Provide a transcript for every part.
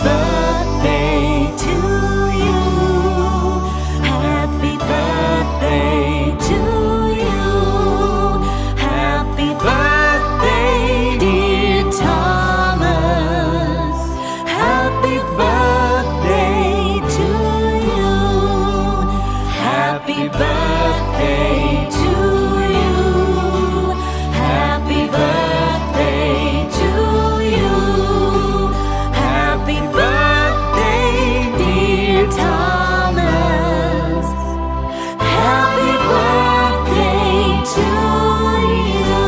birthday to you. Happy birthday to you. Happy birthday, dear Thomas. Happy birthday to you. Happy birthday to you. Happy birthday to you. Happy birthday, dear Thomas. Happy birthday to you.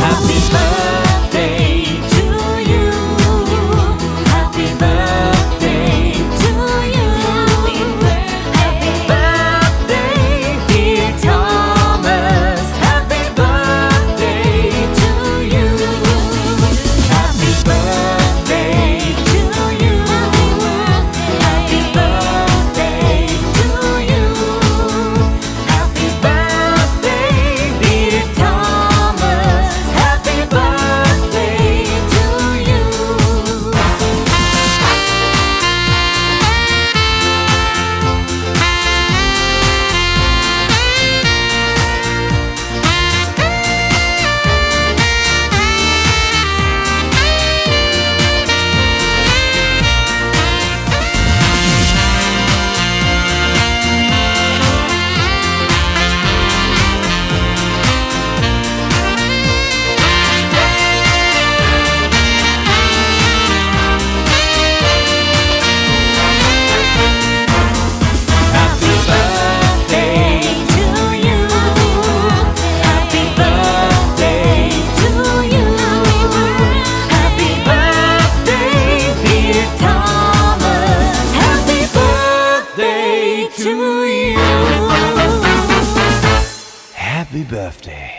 Happy birthday to you. Happy birthday to you. Happy birthday, dear Thomas. Happy birthday to you. Happy birthday to you. Happy birthday to you. Happy birthday, dear Thomas. Happy birthday to you. Happy birthday to you. Happy birthday to you. Happy birthday, dear Thomas. Happy birthday to you. Happy birthday.